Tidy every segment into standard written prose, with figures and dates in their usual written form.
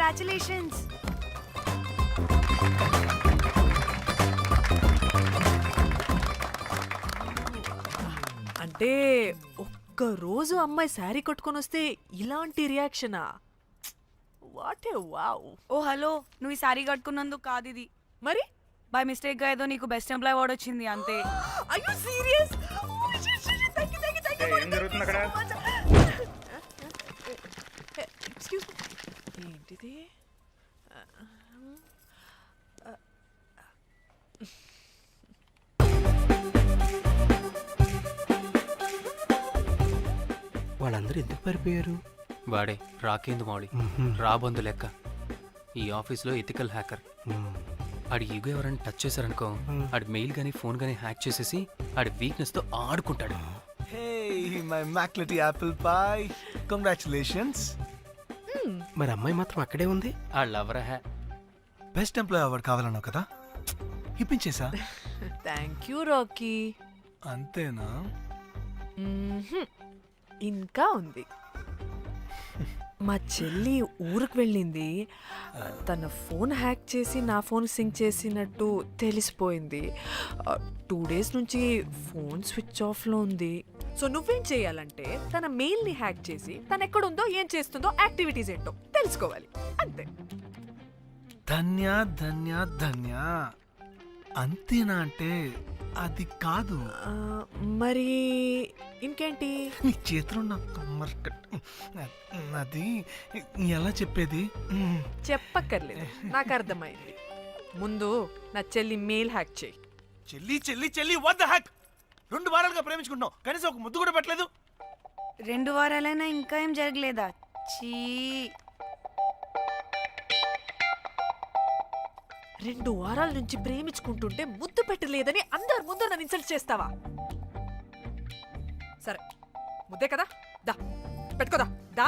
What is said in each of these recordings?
Congratulations. అంటే ఒక్క రోజు అమ్మాయి శారీ కట్టుకొని వస్తే ఇలాంటి రియాక్షనా? What a wow. Oh hello, నువ్వు ఈ సారీ కట్టుకున్నందుకు కాదు ఇది. మరి బై మిస్టేక్ గా ఏదో నీకు బెస్ట్ ఎంప్లాయ్ అవార్డ్ వచ్చింది అంతే. are you serious? Thank you. ఏం జరుగుతుంది అక్కడ? Excuse me. ఏంటిది? వాళ్ళందరూ ఎందుకు పారిపోయారు? వాడే రాకేందు మౌళి, రాబందు లెక్క. ఈ ఆఫీస్లో ఎథికల్ హ్యాకర్. ఆడి ఈగో ఎవరైనా టచ్ చేశారనుకో, ఆడి మెయిల్ గానీ ఫోన్ గానీ హ్యాక్ చేసేసి ఆడి వీక్నెస్ తో ఆడుకుంటాడు. Hey, my McLetty apple pie. Congratulations. మరి అమ్మాయి మాత్రం అక్కడే ఉంది. ఆ లవర్ హ్యా బెస్ట్ ఎంప్లాయ్ అవార్డు కావాలన్నావు కదా, ఇప్పించేసా. Thank you Rocky. అంతేనా? ఇంకా ఉంది. మా చెల్లి ఊరికి వెళ్ళింది. తన ఫోన్ హ్యాక్ చేసి నా ఫోన్ సింక్ చేసినట్టు తెలిసిపోయింది. 2 days నుంచి ఫోన్ స్విచ్ ఆఫ్లో ఉంది. సో నువ్వేం చేయాలంటే తన మెయిల్ని హ్యాక్ చేసి తను ఎక్కడుందో ఏం చేస్తుందో యాక్టివిటీస్ ఏంటో తెలుసుకోవాలి, అంతే. ధన్య ధన్య ధన్య. అంతేనా అంటే అది కాదు. మరి ఇంకేంటి? నీ చేతిలో అది ఎలా చెప్పేది? చెప్పక్కర్లేదు, నాకు అర్థమైంది. ముందు నా చెల్లి మెయిల్ హ్యాక్ చేయి. చెల్లి చెల్లి చెల్లి వాట్ ద హ్యాక్? 2 వారాలుగా ప్రేమించుకుంటున్నావు, కనీసం ఒక ముద్దు కూడా పెట్టలేదు. 2 వారాలైనా ఇంకా ఏం జరగలేదా? చీ. 2 వారాల నుంచి ప్రేమించుకుంటుంటే ముద్దు పెట్టలేదని అందరి ముందు నన్ను ఇన్సల్ట్ చేస్తావా? సరే, ముద్దే కదా, దా పెట్టుకోదా. దా.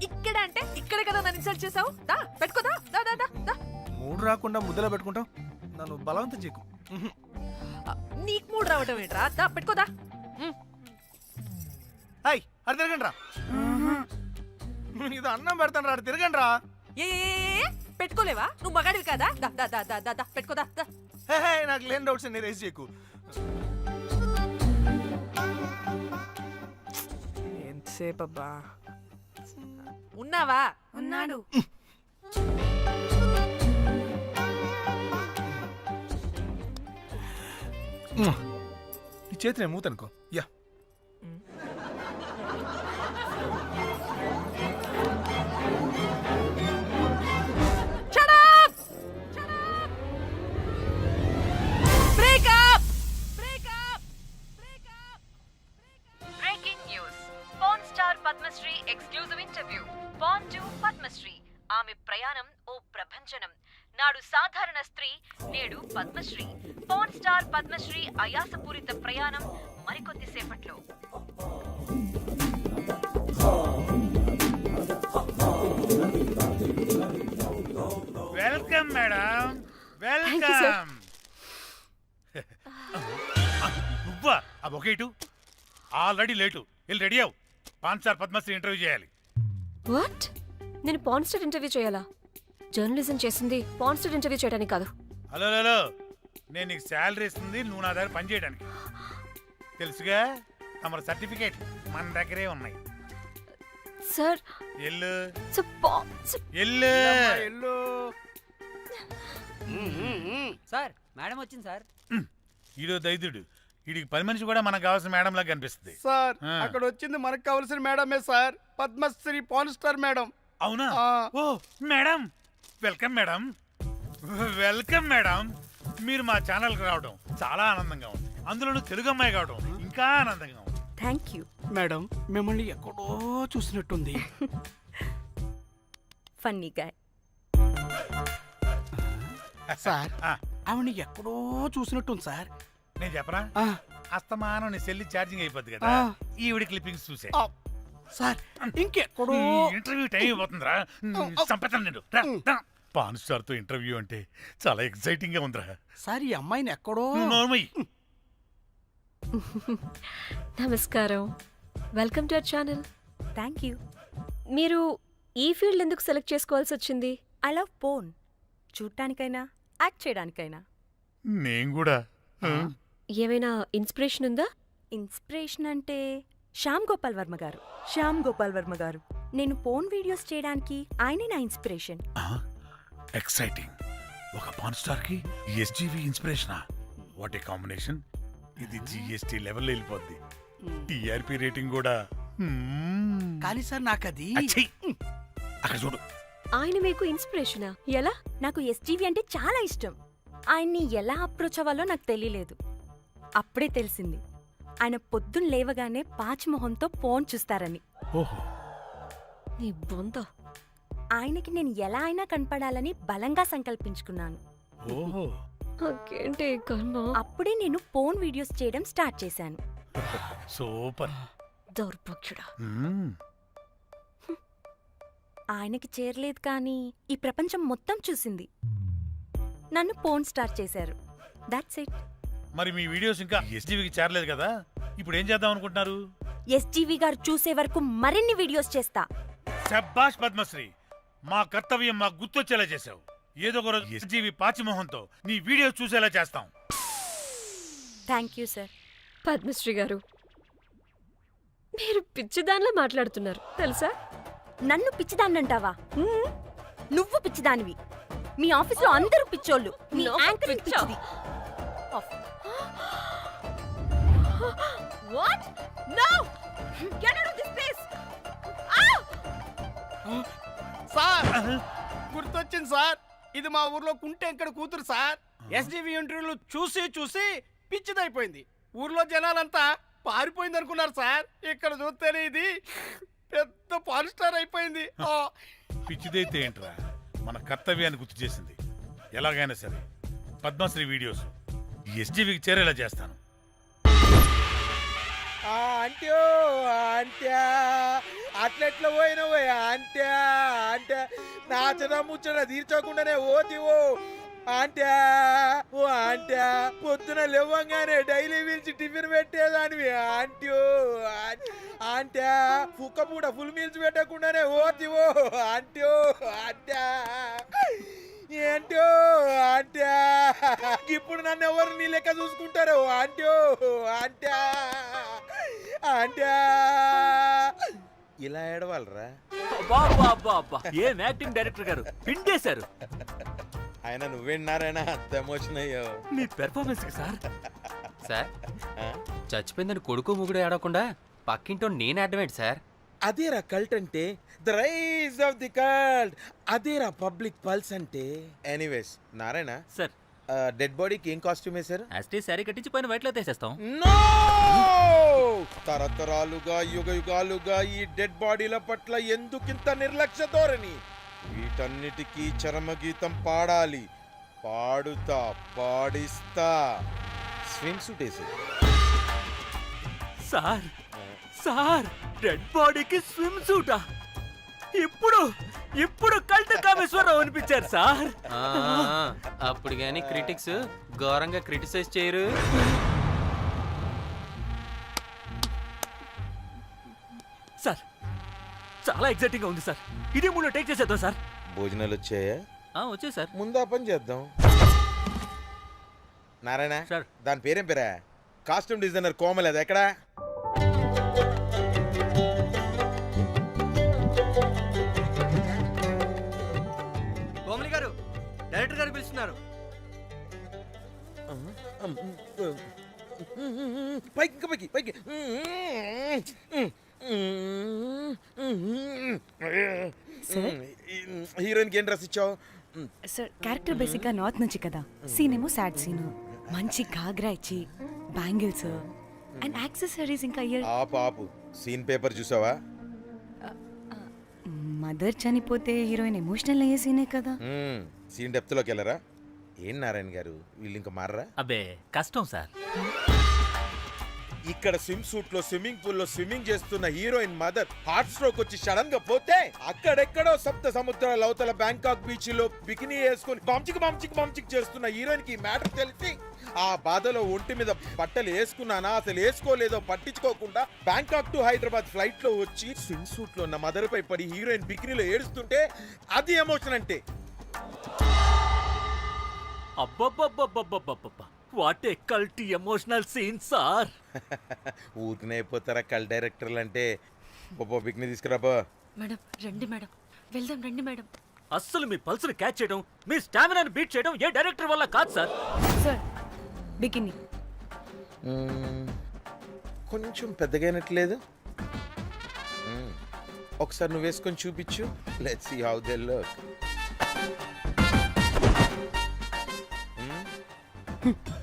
ఇక్కడ అంటే ఇక్కడే కదా నన్ను ఇన్సల్ట్ చేసావు. దా పెట్టుకోదా. దా దా దా దా. మూడు రాకుండా ముద్దలో పెట్టుకుంటావు, నన్ను బలవంతం చేయకు. నీకు మూడు రావటం ఏంట్రా? దా పెట్టుకోదా. హాయ్, అది తిరగండి రా. ఇది అన్నం పెడతాను రా, తిరగండి రా. ఏ పెట్టుకోలేవా? నువ్వు మగాడివి కదా. దా దా దా దా దా దా పెట్టుకోదా. దా. హే, నాకు లేని డౌట్స్ అన్ని రేస్ చేయకు. ఎంతసేపు అబ్బా? ఉన్నావా? ఉన్నాడు. ఈ చేతిని మూతనుకో. Yeah, Padmasri exclusive interview. Porn to Padmasri. ఆమె ప్రయాణం ఓ ప్రభంజనం. నాడు సాధారణ స్త్రీ, నేడు పద్మశ్రీ. పాన్ స్టార్ పద్మశ్రీ అయాసపూరిత ప్రయాణం మరికొద్ది సేపట్లో. Welcome madam, welcome. నువ్వా? ఆ బొకేటు ఆల్రెడీ లేటు. వెళ్ళి రెడీ అవు, పాన్ స్టార్ పద్మశ్రీ ఇంటర్వ్యూ చేయాలి. వాట్? నేను పాన్ స్టార్ ఇంటర్వ్యూ చేయాలా? జర్నలిజం చేసింది పాన్ స్టార్ ఇంటర్వ్యూ చేయడానికి కాదు. హలో హలో, నేను నీకు శాలరీ ఇస్తుంది నువ్వు నా దగ్గర పని చేయడానికి. తెలుసుగా, తమ సర్టిఫికేట్ మన దగ్గరే ఉన్నాయి. సార్ ఎల్లు ఎల్లు. సార్ మేడం వచ్చింది సార్. ఈడో దైదుడు, వీడికి 10 మనిషి కూడా మనకు కావాల్సిన మేడం లాగా కనిపిస్తుంది. సార్ అక్కడ వచ్చింది మనకు కావాల్సిన మేడమే sir, Padmasri porn star madam. అవునా? Oh madam, welcome madam, welcome madam. మీరు మా ఛానల్కి రావడం చాలా ఆనందంగా ఉంది. అందులోనూ తెలుగు అమ్మాయి కావడం ఇంకా ఆనందంగా ఉంది. Thank you. మేడం మిమ్మల్ని ఎక్కడో చూసినట్టుంది. Funny guy. సార్ ఆవిడ ఎక్కడో చూసినట్టుంది సార్. నేను చెప్పరా, అస్తమానం నీ సెల్లి ఛార్జింగ్ అయిపోద్ది కదా, ఈవిడ క్లిప్పింగ్స్ చూసే. సార్ ఇంకెక్కడో ఇంటర్వ్యూ టైం అయిపోతుందిరా, చంపేతాను నేను. పాన్ స్టార్ తో ఇంటర్వ్యూ అంటే చాలా ఎక్సైటింగ్ గా ఉందిరా. సార్ ఈ అమ్మాయిని ఎక్కడో. నమస్కారం, welcome to our channel. Thank you. మీరు ఈ ఫీల్డ్ ఎందుకు సెలెక్ట్ చేసుకోవాల్సి వచ్చింది? I love porn. చూడటానికైనా యాక్ట్ చేయడానికైనా. నేను కూడా ఏమైనా ఇన్స్పిరేషన్ ఉందా? ఇన్స్పిరేషన్ అంటే శ్యామ్ గోపాల్ వర్మ గారు. నేను పోన్ వీడియోస్ చేయడానికి ఆయనే నా ఇన్స్పిరేషన్. ఎక్సైటింగ్. ఒక పాన్ స్టార్ కి ఎస్జీవి ఇన్స్పిరేషనా? What a combination. ఇది జిఎస్టీ లెవెల్ వెళ్ళిపోద్ది. టిఆర్పి రేటింగ్ కూడా. కానీ సార్ నాకు అది అచ్చయ్. అక్కడ చూడు. ఆయన మీకు ఇన్స్పిరేషనా? ఎలా? నాకు ఎస్జీవి అంటే చాలా ఇష్టం. ఆయన్ని ఎలా అప్రోచ్ అవ్వాలో నాకు తెలియలేదు. అప్పుడే తెలిసింది ఆయన పొద్దున్న లేవగానే పాచిమొహంతో ఫోన్ చూస్తారని. ఓహో. నీ బొంద. ఆయనకి నేను ఎలా అయినా కనపడాలని బలంగా సంకల్పించుకున్నాను. ఓహో. నాకేంటి ఈ కర్మ? అప్పుడే నేను ఫోన్ వీడియోస్ చేయడం స్టార్ట్ చేశాను. సూపర్. దౌర్భాగ్యుడా. ఆయనకి చేరలేదు కానీ ఈ ప్రపంచం మొత్తం చూసింది. నన్ను ఫోన్ స్టార్ట్ చేశారు. That's it. మరి మీ వీడియోస్ ఇంకా ఎస్జీవికి చేరలేదు కదా, ఇప్పుడు ఏం చేద్దాం అనుకుంటున్నారు? ఎస్జీవి గారు చూసే వరకు మరిన్ని వీడియోస్ చేస్తా. శబ్బాష్ పద్మశ్రీ, మా కర్తవ్యం మాకు గుర్తొచ్చేలా చేసావు. ఏదో ఒక రోజు ఎస్జీవి పాచిమోహంతో నీ వీడియోస్ చూసేలా చేస్తాం. Thank you sir. పద్మశ్రీ గారు, మీరు పిచ్చిదానిలా మాట్లాడుతున్నారు తెలుసా? నన్ను పిచ్చిదాన్నంటావా? నువ్వు పిచ్చిదానివి. మీ ఆఫీస్లో అందరూ పిచ్చోళ్ళు. మీ నాకు యాంకరింగ్ పిచ్చా? పిచ్చిది. What? No! Get out of this place! Sir గుర్తొచ్చింది సార్. ఇది మా ఊర్లో కుంటెంకడ కూతురు సార్. ఎస్జీవి ఇంటర్వ్యూలు చూసి చూసి పిచ్చిదైపోయింది. ఊర్లో జనాలంతా పారిపోయింది అనుకున్నారు సార్. ఇక్కడ చూస్తేనే ఇది పెద్ద పాన్ స్టార్ అయిపోయింది. పిచ్చిదైతే ఏంట్రా, మన కర్తవ్యాన్ని గుర్తు చేసింది. ఎలాగైనా సరే పద్మశ్రీ వీడియోస్ ఎస్జీవికి చేరేలా చేస్తాను. అంట్యో అంట్యా అట్లెట్లా పోయినవో అంట్యా అంటే నాచన ముచ్చట తీర్చకుండానే ఓతివో అంట్యా. ఓ అంట్యా పొద్దున లేవంగానే డైలీ పిలిచి టిఫిన్ పెట్టేదానివి అంట్యో అంట్యా. కుక్క పూట ఫుల్ మీల్స్ పెట్టకుండానే ఓతివో అంట్యో అంట్యా. ఏంటో అంట్యా ఇప్పుడు నన్ను ఎవరు నీ లెక్క చూసుకుంటారు అంట్యో అంట్యా అంట్యా. ఇలా ఏడవాలరా? ఏం యాక్టింగ్ డైరెక్టర్ గారు పిండేశారు. ఆయన నువ్వేనారాయణ అంత ఎమోషన్ అయ్యో మీ పెర్ఫార్మెన్స్ సార్. సార్, చచ్చిపోయిందని కొడుకు ముగుడు ఏడవకుండా పక్కింటో నేను అడ్డమేంటి సార్? అదేరా కల్ట్ అంటే, the rise of the cult. అదేరా పబ్లిక్ పల్స్ అంటే. ఎనీవేస్ నారాయణ సార్, డెడ్ బాడీకి ఏం కాస్ట్యూమ్ వేశారు? యాస్టీ శారీ కట్టించి పైన వైట్లో తీసేస్తాం. నో! తరతరాలుగా యుగ యుగాలుగా ఈ డెడ్ బాడీల పట్ల ఎందుకింత నిర్లక్ష్య ధోరణి? వీటన్నిటికీ చరమగీతం పాడాలి. పాడుతా, పాడిస్తా. స్విమ్ సూట్ వేసి సార్ సార్, డెడ్ బాడీకి స్విమ్ సూటా? ఇప్పుడు ఇప్పుడు కల్ట్ కామేశ్వరరావు అనిపించారు సార్. అప్పుడు గాని క్రిటిక్స్ ఘోరంగా క్రిటిసైజ్ చేయరు. సార్, చాలా ఎక్సైటింగ్ గా ఉంది సార్. ఇదే మూడు టేక్ చేసేద్దాం సార్. భోజనాలు వచ్చాయా? వచ్చాయి సార్. ముందు ఆ పని చేద్దాం. నారాయణ సార్. దాని పేరేం పేరా? కాస్ట్యూమ్ డిజైనర్ కోమల్, అది ఎక్కడా? కోమలి గారు, డైరెక్టర్ గారు పిలుస్తున్నారు. పైకి ఇంకా పైకి పైకి. హీరోయిన్కి ఏం డ్రెస్ ఇచ్చావు? సార్ క్యారెక్టర్ బేసిక్గా నార్త్ నుంచి కదా. సీన్ ఏమో సాడ్ సీన్. మంచి ఘాగ్రా ఇచ్చి బ్యాంగిల్స్ అండ్ యాక్సెసరీస్ ఇంకా ఇయర్. ఆపు సీన్ పేపర్ చూసావా? మదర్ చనిపోతే హీరోయిన్ ఎమోషనల్ అయ్యే సీనే కదా. సీన్ డెప్త్ లోకి వెళ్ళరా? ఏం నారాయణ గారు వీళ్ళు ఇంకా మారరా? అబ్బే కష్టం సార్. ఇక్కడ స్విమ్ సూట్ లో స్విమ్మింగ్ పూల్ లో స్విమ్మింగ్ చేస్తున్న హీరోయిన్ మదర్ హార్ట్ స్ట్రోక్ వచ్చి సడన్ గా పోతే అక్కడెక్కడో సప్త సముద్రాల అవతల బ్యాంకాక్ బీచ్ లో బికినీ వేసుకుని బంచిక్ చేస్తున్న హీరోయిన్ కి మ్యాటర్ తెలిసి ఆ బాధలో ఒంటి మీద బట్టలు వేసుకున్నానా అసలు వేసుకోలేదో పట్టించుకోకుండా బ్యాంకాక్ టు హైదరాబాద్ ఫ్లైట్ లో వచ్చి స్విమ్ సూట్ లో ఉన్న మదర్ పై పడి హీరోయిన్ బికినీలో ఏడుస్తుంటే అది ఎమోషన్ అంటే. అబ్బబ్బబ్బబ్బబ్బబ్బబ్బా వాట్ ఏ కల్టీ ఎమోషనల్ సీన్ సార్. ఊరికనే అయిపోతారా కల్ డైరెక్టర్లు అంటే. బికినీ తీసుకురాబో. మేడం రండి మేడం, వెళ్దాం రండి మేడం. అస్సలు మీ పల్స్ని క్యాచ్ చేయడం, మీ స్టామినాని బీట్ చేయడం ఏ డైరెక్టర్ వల్ల కాదు సార్. సార్ బికినీ కొంచెం పెద్దగైనట్లేదు. ఒకసారి నువ్వు వేసుకొని చూపించు. Let's see how they look.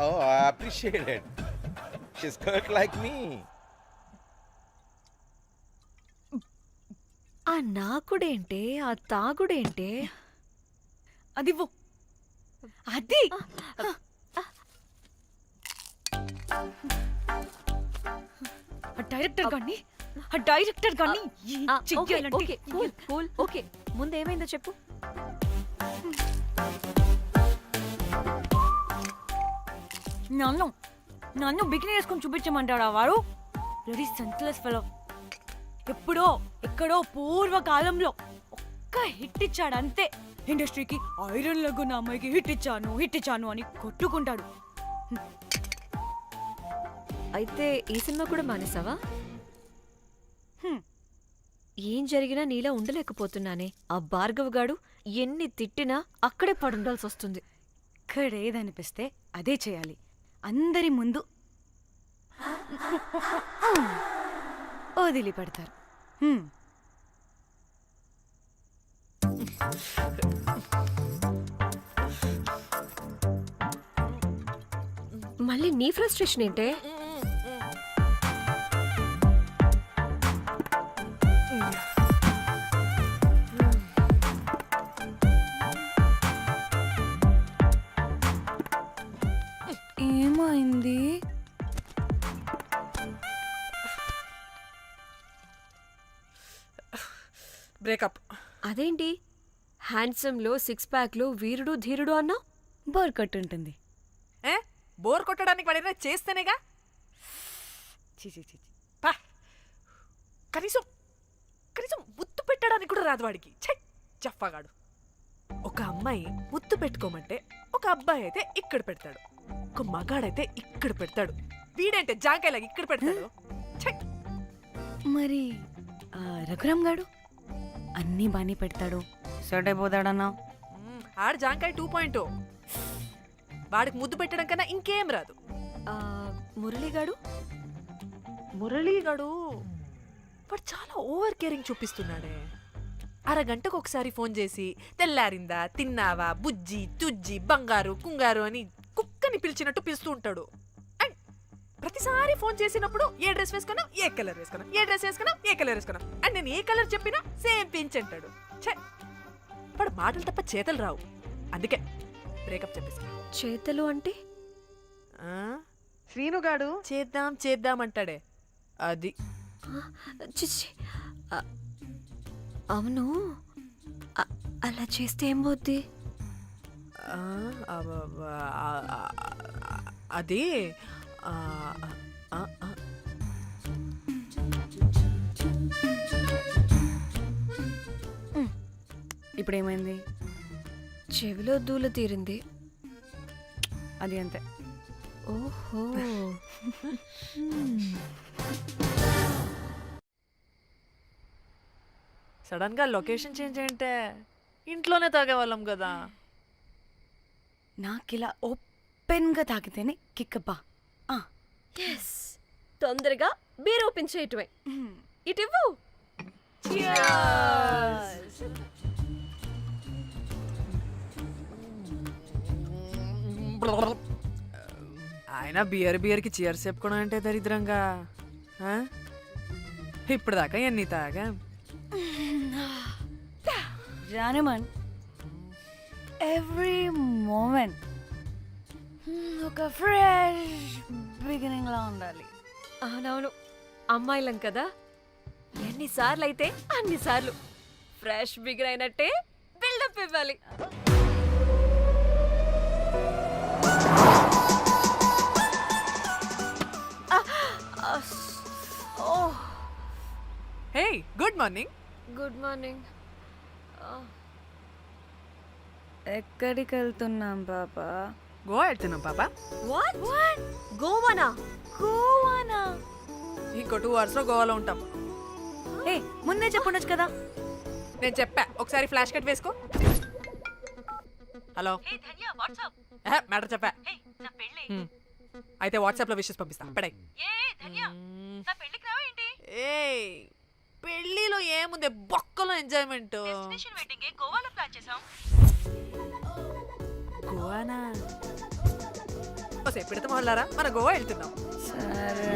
Oh, I appreciate it. She's cut like me. ఆ నాకుడేంటే, ఆ తాగుడేంటే? అది అది డైరెక్టర్ గాని ఓకే కూల్ కూల్ ఓకే. ముందేమైందో చెప్పు. నన్ను బికినీ వేసుకొని చూపించమంటాడా వాడు? Very senseless fellow. ఎక్కడో పూర్వకాలంలో ఒక్క హిట్ ఇచ్చాడు అంతే. ఇండస్ట్రీకి ఐరన్ లెగ్ ఉన్న అమ్మాయికి హిట్ ఇచ్చాను అని కొట్టుకుంటాడు. అయితే ఈ సినిమా కూడా మానేసావా? ఏం జరిగినా నీలా ఉండలేకపోతున్నానే. ఆ భార్గవ్ గాడు ఎన్ని తిట్టినా అక్కడే పడుండాల్సి వస్తుంది. ఇక్కడేదనిపిస్తే అదే చేయాలి. అందరి ముందు వదిలిపెడతారు. మళ్ళీ నీ ఫ్రస్ట్రేషన్ ఏంటే? ఏమైంది? బ్రేకప్. అదేంటి హ్యాండ్సమ్ లో సిక్స్ ప్యాక్ లో వీరుడు ధీరుడు అన్నా? బోర్ కట్టుంటుంది. బోర్ కొట్టడానికి వాడైనా చేస్తేనేగా. పా. కనీసం ముద్దు పెట్టడానికి కూడా రాదు వాడికి. చెప్పగాడు. ఒక అమ్మాయి ముద్దు పెట్టుకోమంటే ఒక అబ్బాయి అయితే ఇక్కడ పెడతాడు, ఒక మగాడైతే ఇక్కడ పెడతాడు. వీడంటే జాంకాయలాగా ఇక్కడ పెడతాడు. మరి రఘురామ్ గాడు అన్నీ బానే పెడతాడు, సెట్ అయిపోతాడన్నా. ఆడు జాంకాయ 2.0. వాడికి ముద్దు పెట్టడం కన్నా ఇంకేం రాదు. మురళీగాడు వాడు చాలా ఓవర్ కేరింగ్ చూపిస్తున్నాడే. అరగంటకు ఒకసారి ఫోన్ చేసి తెల్లారిందా, తిన్నావా, బుజ్జి, తుజ్జి, బంగారు, కుంగారు అని కుక్కని పిలిచినట్టు పిలుస్తూ ఉంటాడు. అండ్ ప్రతిసారి ఫోన్ చేసినప్పుడు ఏ డ్రెస్ వేసుకున్నా, ఏ కలర్ వేసుకున్నా, ఏ డ్రెస్ వేసుకున్నా, ఏ కలర్ వేసుకున్నా అండ్ నేను ఏ కలర్ చెప్పినా సేమ్ పించ్ అంటాడు. వాడు మాటలు తప్ప చేతలు రావు. అందుకే బ్రేకప్ చెప్పేసి. చేతలు అంటే శ్రీనుగాడు చేద్దాం అంటాడే అది. చిచ్చి. అవును, అలా చేస్తే ఏం పోద్ది? అది ఇప్పుడేమైంది? చెవిలో దూల తీరింది. అది అంతే. ఓహో. సడన్ గా లొకేషన్ చేంజ్ అంటే ఇంట్లోనే తాగేవాళ్ళం కదా. నాకిలా ఓపెన్గా తాగితేనే కిక్కబ్బా. ఎస్, తొందరగా బీర్ ఓపెన్ చేయటమే. ఇటివ్వు. ఆయన బియర్కి చీర్స్ చెప్పుకోవడం అంటే దరిద్రంగా. ఇప్పుడు దాకా ఎన్ని తాగా జానమన్. ఎవ్రీ మూమెంట్ ఒక ఫ్రెష్ బిగినింగ్ లా ఉండాలి. అవునవును, అమ్మాయిలం కదా, ఎన్నిసార్లు అయితే అన్నిసార్లు ఫ్రెష్ బిగిన్ అయినట్టే బిల్డప్ ఇవ్వాలి. హే, గుడ్ మార్నింగ్. Good morning. ఎక్కడికి వెళ్తున్నాం పాపా? గోవా వెళ్తున్నాం పాపా. వాట్ గోవానా? గోవానా? ఇంకో 2 hours లో గోవాలో ఉంటాం. ఏ ముందే చెప్పుండొచ్చు కదా. నేను చెప్పా, ఒకసారి ఫ్లాష్ కట్ వేసుకో. హలో, హే ధన్య వాట్సాప్. మ్యాటర్ చెప్పా. హే నా పెళ్ళి. అయితే వాట్సాప్ లో విషెస్ పంపిస్తా. పడాయి. ఏ ధన్య నా పెళ్ళికి రావా ఏంటి? ఏ పెళ్ళిలో ఏముంది, బొక్కలో ఎంజాయ్మెంట్. డెస్టినేషన్ వెడ్డింగ్ గోవాలో ప్లాన్ చేసాం. గోవానా? ఓసే పిడత మొహల్లారా, మన గోవా వెళ్తున్నాం. సరే.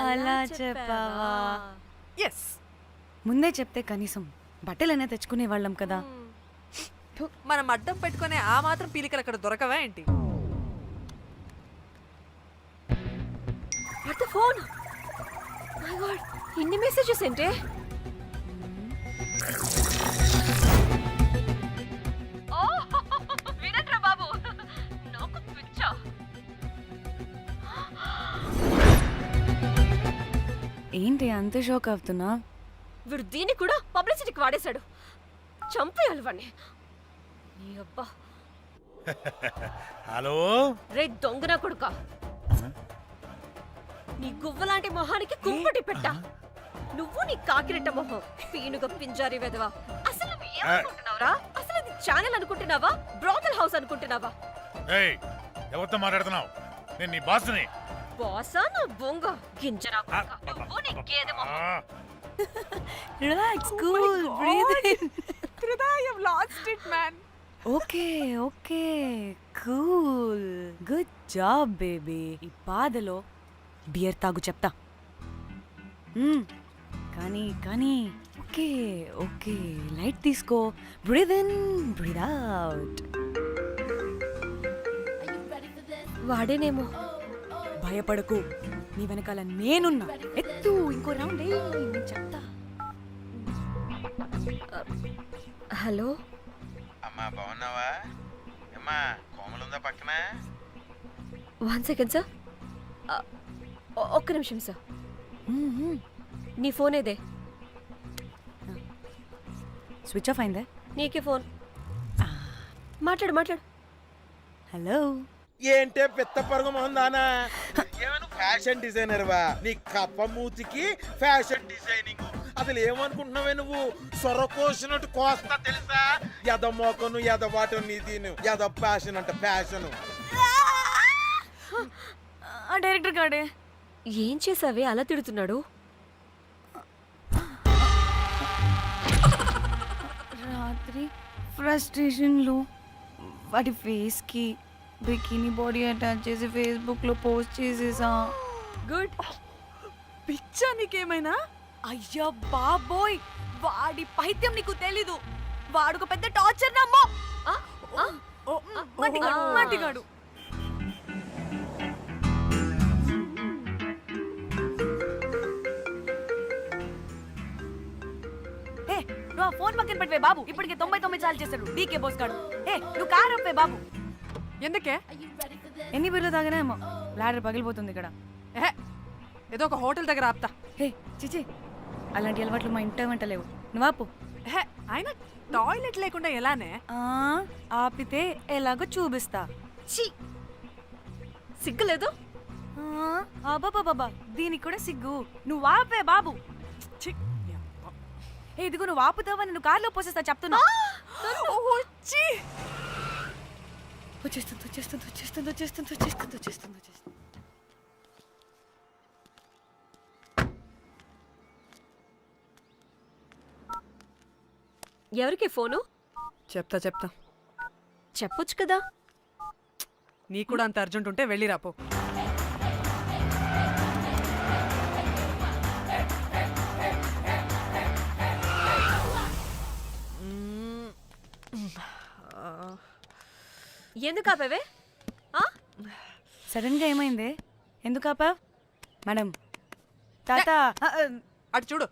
అలా చెప్పావా? ఎస్. ముందే చెప్తే కనీసం బట్టలైనా తెచ్చుకునే వాళ్ళం కదా. మనం అడ్డం పెట్టుకునే ఆ మాత్రం పీలికలు అక్కడ దొరకవా ఏంటి? What the phone? My God, ఇన్ని మెసేజెస్ ఏంటే? ఓ వినట్రా బాబు, నాకు పిచ్చా. ఏంటి అంత షాక్ అవుతున్నా? వీడు దీన్ని కూడా పబ్లిసిటీకి వాడేశాడు. చంపేయాలి వాడిని. నీ అబ్బా. హలో రే దొంగన కొడుక, నీ గువ్వలాంటి మొహానికి కుంపటి పెట్ట. నువ్వు నీ కాకిరెట్ట మొహం, పీనుగ పింజారి వెదవా. అసలు నువ్వు ఏమనుకుంటున్నావురా? అసలు ఇది ఛానల్ అనుకుంటున్నావా, బ్రోకల్ హౌస్ అనుకుంటున్నావా? ఏయ్ ఎవరితో మాట్లాడుతున్నావు? నేను నీ బాస్ని. బాసా నా బొంగ గింజరా కొడుక. నువ్వు నీ గేదె మొహం. Relax, cool, breathe in. I have lost it, man. Okay okay, cool, good job baby. ఈ బాధలో బియర్ తాగు చెప్తా. కానీ కానీ ఓకే ఓకే, లైట్ తీసుకో. Breathe in, breathe out. వాడేనేమో. భయపడకు, నీ వెనకాల నేనున్నా. ఎత్తు, ఇంకో రౌండ్ నేను చెప్తా. హలో, అమ్మా బాగున్నావా? అమ్మా కోమలుందా పక్కన? 1 second సార్. ఒక్క నిమిషం సార్. నీ ఫోన్ ఏదే? స్విచ్ ఆఫ్ అయిందే. నీకే ఫోన్. మాట్లాడు మాట్లాడు. హలో. ఏంటే పెద్ద పరుగు మొహందానా? ఏమను ఫ్యాషన్ డిజైనర్ వా? నీ కప్ప మూతికి ఫ్యాషన్ డిజైనింగ్. అసలు ఏమనుకుంటున్నావే నువ్వు? సొర కోసినట్టు కోస్తా తెలుసా? ఎద మోకను ఎద వాటను నీ దీను ఎద ఫ్యాషన్ అంట ఫ్యాషన్. డైరెక్టర్ గాడే ఏం చేసావే అలా తిడుతున్నాడు? రాత్రి ఫ్రస్ట్రేషన్లో వాడి ఫేస్కి బికినీ బాడీ అటాచ్ చేసి ఫేస్బుక్లో పోస్ట్ చేసేసా. గుడ్. పిచ్చా నీకేమైనా? అయ్యా బాబోయ్, వాడి పైత్యం నీకు తెలీదు. వాడుకు పెద్ద టార్చర్ నమ్మో. మట్టిగాడు. నువ్వు ఆ ఫోన్ పక్కన పెట్టవే బాబు. ఇప్పటికే 99 సార్లు చేశాడు డీకే బోస్ గాడు. నువ్వు కారు అప్పే బాబు. ఎందుకే? ఎన్ని బిర్లు తాగినాయేమో, లాడర్ పగిలిపోతుంది ఇక్కడ. ఏదో ఒక హోటల్ దగ్గర ఆపుతా. చిచి, అలాంటి అలవాట్లు మా ఇంట వెంట లేవు. నువ్వు ఆపు. ఆయన టాయిలెట్ లేకుండా ఎలానే? ఆపితే ఎలాగో చూపిస్తా. ఛీ, సిగ్గులేదు? బాబా దీనికి కూడా సిగ్గు. నువ్వు ఆపే బాబు. ఇదిగో నువ్వు ఆపుతావా నేను కార్లో పోసేస్తా చెప్తున్నా. వచ్చేస్తుంది. ఎవరికి ఫోను? చెప్తా చెప్పొచ్చు కదా. నీ కూడా అంత అర్జెంట్ ఉంటే వెళ్ళి రాపో. ఎందుకు ఆపేవే? సడన్ గా ఏమైంది? ఎందుకు ఆపా? మేడం తాత అటు చూడు.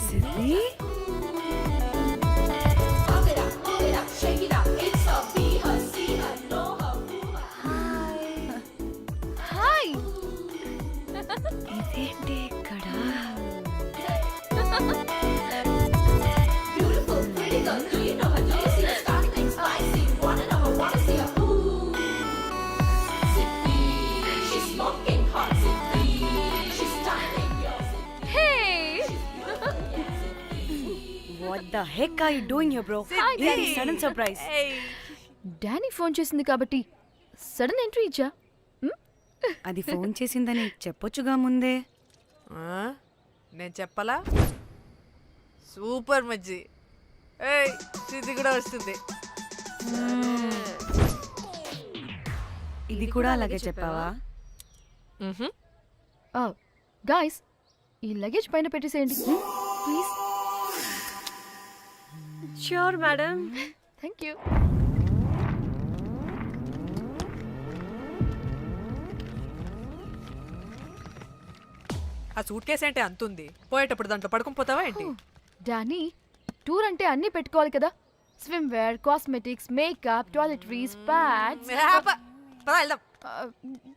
సిరి హాయ్ ఇదేంటి ఇక్కడ? What the heck are you doing here, bro? ఏంటి సడన్ సర్ప్రైజ్? డానీ ఫోన్ చేసింది కాబట్టి సడన్ ఎంట్రీ ఇచ్చా. అది ఫోన్ చేసిందని చెప్పొచ్చుగా ముందే. నేను చెప్పలా? సూపర్ మజ్జి. ఏయ్ ఇది కూడా వస్తుంది. ఇది కూడా అలాగే చెప్పావా? గాయ్స్ ఈ లగేజ్ పైన పెట్టేసేయండి please. Sure madam. Thank you. ఆ సూట్ కేసు అంటే అంతుంది, పోయేటప్పుడు దాంట్లో పడుకుని పోతావా ఏంటి? డానీ టూర్ అంటే అన్నీ పెట్టుకోవాలి కదా. Swimwear, cosmetics, makeup, toiletries, pads. పద వెళ్దాం.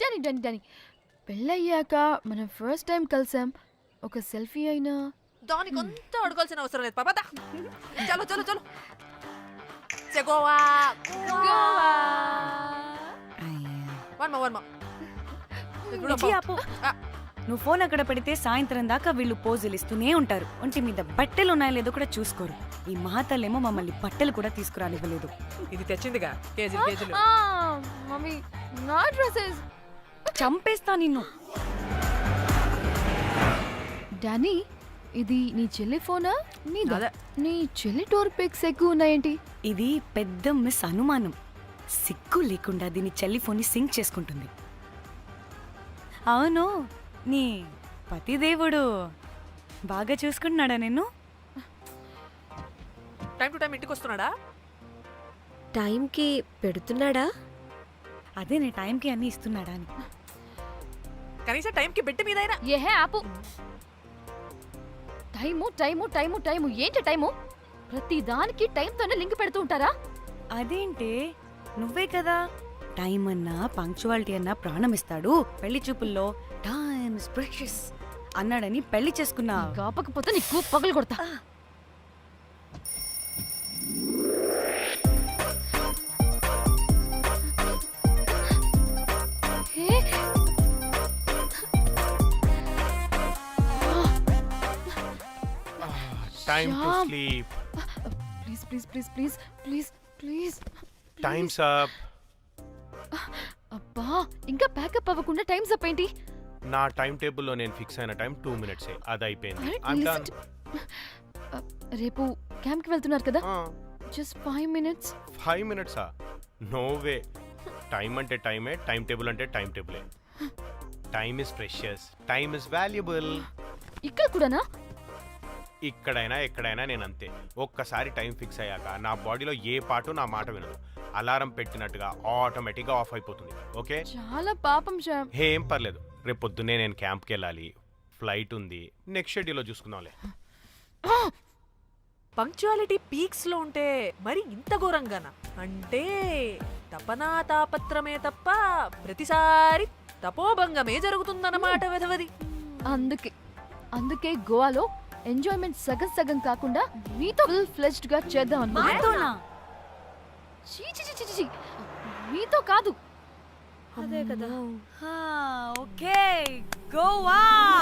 డానీ డానీ డానీ పెళ్ళయ్యాక మనం ఫస్ట్ టైం కలిసాం. ఒక సెల్ఫీ అయినా. దానికి అంతా అడగాల్సిన అవసరం లేదు పాపా. చలో చలో చలో. గోవా వర్మ. విజి ఆపు. నువ్వు ఫోన్ అక్కడ పెడితే సాయంత్రం దాకా వీళ్ళు పోజులు ఇస్తూనే ఉంటారు. ఒంటి మీద బట్టలు ఉన్నాయో లేదో కూడా చూసుకోరు. ఈ మహాతల్లేమో మమ్మల్ని బట్టలు కూడా తీసుకురానివ్వలేదు. ఇది తెచ్చిందిగా కేజీలు కేజీలు. మమ్మీ నా డ్రెస్సెస్. చంపేస్తా నిన్ను. డానీ ఇది నీ చెల్లి ఫోనా నీదా? అదే. నీ చెల్లి టూర్ పిక్స్ ఎక్కువ ఉన్నాయేంటి? ఇది పెద్ద మిస్ అనుమానం. సిగ్గు లేకుండా దీని చెల్లి ఫోన్ని సింక్ చేసుకుంటుంది. అవును, నీ పతిదేవుడు బాగా చూసుకుంటున్నాడా నిన్ను? టైం టు టైం ఇంటికి వస్తున్నాడా? టైంకి పెడుతున్నాడా? అదే నీ టైంకి అన్నీ ఇస్తున్నాడా అని. కనీసం టైంకి బెట్టి మీదైనా. ఏహే ఆపు. టైము టైము టైము టైము ఏంటి టైము? ప్రతి దానికి టైంతోనే లింక్ పెడుతూ ఉంటారా? అదేంటి, నువ్వే కదా టైం అన్నా పంక్చువాలిటీ అన్నా ప్రాణం ఇస్తాడు, పెళ్లి చూపుల్లో టైమ్ ఇస్ ప్రెషియస్ అన్నాడని పెళ్లి చేసుకున్నా. కాపకపోతే నీకు పగలు కొడతా. Time to Shyam. sleep. Please please please please please please. Time's up. అబ్బా ఇంకా ప్యాకప్ అవ్వకుండా టైమ్స్ అప్ ఏంటి? నా టైం టేబుల్లో నేను ఫిక్స్ అయిన టైం 2 minutes అది అయిపోయింది. Alright, I'm listen done. రేపు క్యాంప్కి వెళ్తున్నారు కదా? Just 5 minutes. 5 minutes no way. Time అంటే టైమే, టైం టేబుల్ అంటే టైం టేబులే. Time is precious, time is valuable. ఇక్కడ కూడానా? ఇక్కడైనా ఎక్కడైనా నేను అంతే. ఒక్కసారి టైం ఫిక్స్ అయ్యాక నా బాడీలో ఏ పాటు నా మాట వినదు. అలారం పెట్టినట్టుగా ఆటోమేటిక్గా ఆఫ్ అయిపోతుంది. ఓకే, చాలా పాపం శ్యామ్. ఏం పర్లేదు. రేపు పొద్దున్నే నేను క్యాంప్కి వెళ్ళాలి, ఫ్లైట్ ఉంది. నెక్స్ట్ షెడ్యూల్లో చూసుకుందాంలే. పంక్చువాలిటీ పీక్స్ లో ఉంటే మరి ఇంత ఘోరంగానా? అంటే తపనా తాపత్రమే తప్ప ప్రతిసారి తపోభంగమే జరుగుతుందన్నమాట వెధవది. అందుకే గోవాలో ఎంజాయ్మెంట్ సగం సగం కాకుండా మీతో ఫుల్ ఫ్లెజ్డ్ గా చేద్దాం అనుకున్నా. మీతో కాదు. అదే కదా. ఓకే, గోవా.